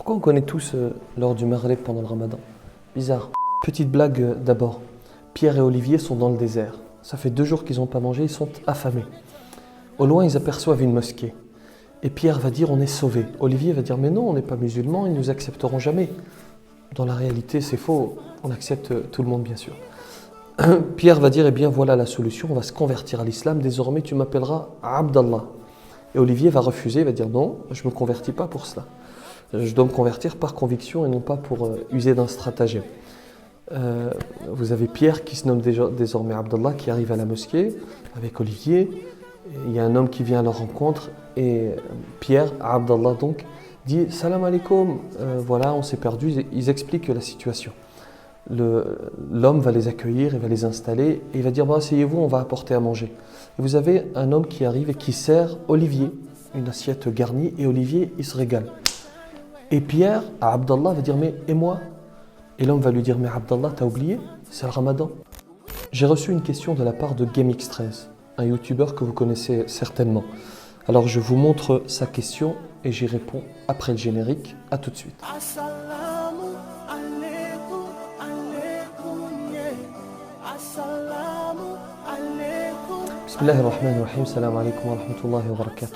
Pourquoi on connaît tous l'heure du Maghreb pendant le Ramadan? Bizarre. Petite blague d'abord. Pierre et Olivier sont dans le désert. Ça fait 2 jours qu'ils n'ont pas mangé, ils sont affamés. Au loin, ils aperçoivent une mosquée. Et Pierre va dire, on est sauvés. Olivier va dire, mais non, on n'est pas musulmans, ils ne nous accepteront jamais. Dans la réalité, c'est faux. On accepte tout le monde, bien sûr. Pierre va dire, eh bien voilà la solution, on va se convertir à l'islam. Désormais, tu m'appelleras Abdallah. Et Olivier va refuser, va dire, non, je ne me convertis pas pour cela. Je dois me convertir par conviction et non pas pour user d'un stratagème. Vous avez Pierre qui se nomme désormais Abdallah, qui arrive à la mosquée avec Olivier. Il y a un homme qui vient à leur rencontre et Pierre, Abdallah donc, dit « Salam alaikum ». Voilà, on s'est perdu. Ils expliquent la situation. L'homme va les accueillir, il va les installer et il va dire bah, « Asseyez-vous, on va apporter à manger ». Et vous avez un homme qui arrive et qui sert Olivier, une assiette garnie, et Olivier, il se régale. Et Pierre, à Abdallah, va dire « Mais et moi ?» Et l'homme va lui dire « Mais Abdallah, t'as oublié? C'est le Ramadan. » J'ai reçu une question de la part de GameX13, un youtubeur que vous connaissez certainement. Alors je vous montre sa question et j'y réponds après le générique. A tout de suite. Bismillahirrahmanirrahim, salam alaikum wa rahmatullahi wa barakatuh.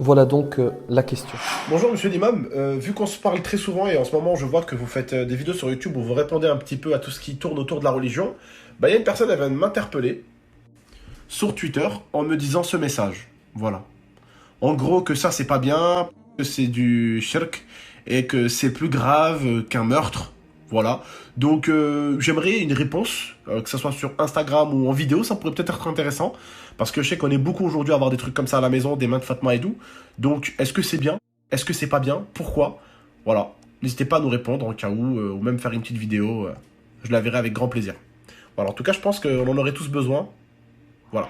Voilà donc la question. Bonjour monsieur l'imam, vu qu'on se parle très souvent et en ce moment je vois que vous faites des vidéos sur YouTube où vous répondez un petit peu à tout ce qui tourne autour de la religion, il y a une personne, elle vient de m'interpeller sur Twitter en me disant ce message, voilà. En gros que ça c'est pas bien, que c'est du shirk et que c'est plus grave qu'un meurtre, voilà. Donc j'aimerais une réponse, que ce soit sur Instagram ou en vidéo, ça pourrait peut-être être intéressant. Parce que je sais qu'on est beaucoup aujourd'hui à avoir des trucs comme ça à la maison, des mains de Fatma et tout. Donc est-ce que c'est bien? Est-ce que c'est pas bien? Pourquoi? Voilà. N'hésitez pas à nous répondre en cas où, ou même faire une petite vidéo. Je la verrai avec grand plaisir. Voilà. En tout cas, je pense qu'on en aurait tous besoin. Voilà.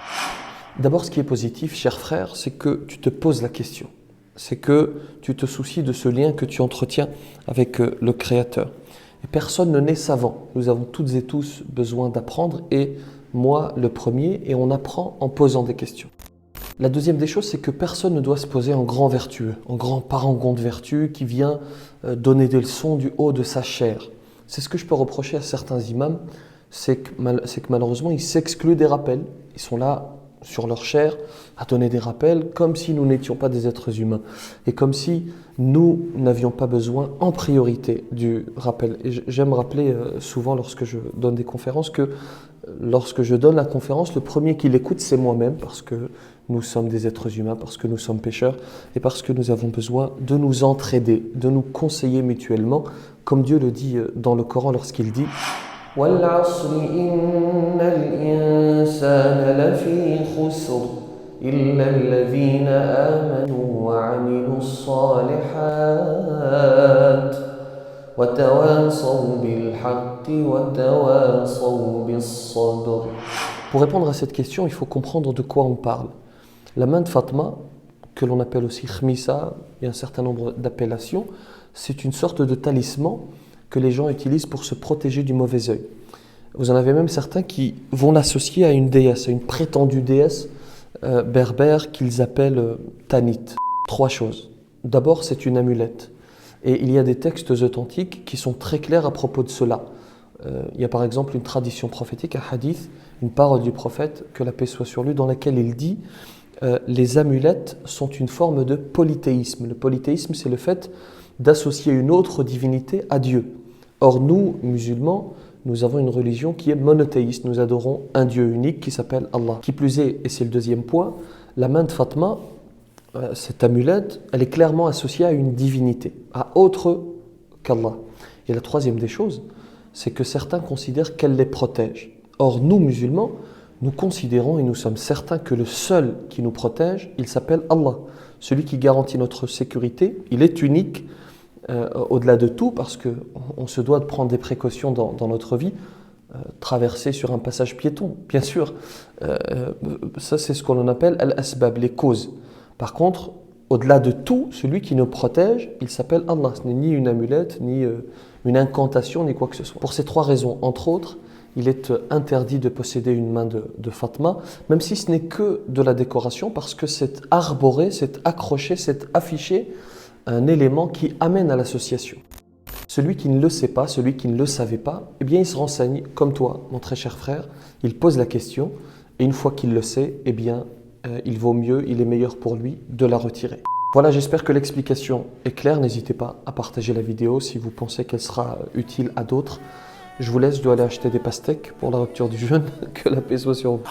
D'abord, ce qui est positif, cher frère, c'est que tu te poses la question. C'est que tu te soucies de ce lien que tu entretiens avec le Créateur. Et personne ne naît savant. Nous avons toutes et tous besoin d'apprendre et moi le premier, et on apprend en posant des questions. La deuxième des choses, c'est que personne ne doit se poser en grand vertueux, en grand parangon de vertu qui vient donner des leçons du haut de sa chair. C'est ce que je peux reprocher à certains imams, c'est que malheureusement ils s'excluent des rappels. Ils sont là sur leur chair à donner des rappels comme si nous n'étions pas des êtres humains et comme si nous n'avions pas besoin en priorité du rappel. Et j'aime rappeler souvent lorsque je donne des conférences que lorsque je donne la conférence, le premier qui l'écoute c'est moi-même parce que nous sommes des êtres humains, parce que nous sommes pécheurs et parce que nous avons besoin de nous entraider, de nous conseiller mutuellement comme Dieu le dit dans le Coran lorsqu'il dit وَالْعَصْرِ إِنَّ الْإِنسَانَ لَفِي خُسْرٍ إِلَّا الَّذِينَ آمَنُوا وَعَمِلُوا الصَّالِحَاتِ وَتَوَاصَوْا بِالْحَقِّ وَتَوَاصَوْا بِالصَّبْرِ. Pour répondre à cette question, il faut comprendre de quoi on parle. La main de Fatma, que l'on appelle aussi khmisa, il y a un certain nombre d'appellations, c'est une sorte de talisman que les gens utilisent pour se protéger du mauvais œil. Vous en avez même certains qui vont l'associer à une déesse, à une prétendue déesse berbère qu'ils appellent Tanit. 3 choses. D'abord, c'est une amulette. Et il y a des textes authentiques qui sont très clairs à propos de cela. Il y a par exemple une tradition prophétique, un hadith, une parole du prophète, que la paix soit sur lui, dans laquelle il dit les amulettes sont une forme de polythéisme. Le polythéisme, c'est le fait d'associer une autre divinité à Dieu. Or, nous, musulmans, nous avons une religion qui est monothéiste. Nous adorons un Dieu unique qui s'appelle Allah. Qui plus est, et c'est le deuxième point, la main de Fatma, cette amulette, elle est clairement associée à une divinité, à autre qu'Allah. Et la troisième des choses, c'est que certains considèrent qu'elle les protège. Or, nous, musulmans, nous considérons et nous sommes certains que le seul qui nous protège, il s'appelle Allah. Celui qui garantit notre sécurité, il est unique au-delà de tout parce qu'on se doit de prendre des précautions dans notre vie, traverser sur un passage piéton, bien sûr. Ça, c'est ce qu'on appelle al-asbab, les causes. Par contre, au-delà de tout, celui qui nous protège, il s'appelle Allah. Ce n'est ni une amulette, ni une incantation, ni quoi que ce soit. Pour ces 3 raisons, entre autres, il est interdit de posséder une main de Fatma, même si ce n'est que de la décoration, parce que c'est arboré, c'est accroché, c'est affiché un élément qui amène à l'association. Celui qui ne le sait pas, celui qui ne le savait pas, eh bien il se renseigne comme toi, mon très cher frère, il pose la question et une fois qu'il le sait, eh bien il vaut mieux, il est meilleur pour lui de la retirer. Voilà, j'espère que l'explication est claire. N'hésitez pas à partager la vidéo si vous pensez qu'elle sera utile à d'autres. Je vous laisse, je dois aller acheter des pastèques pour la rupture du jeûne. Que la paix soit sur vous.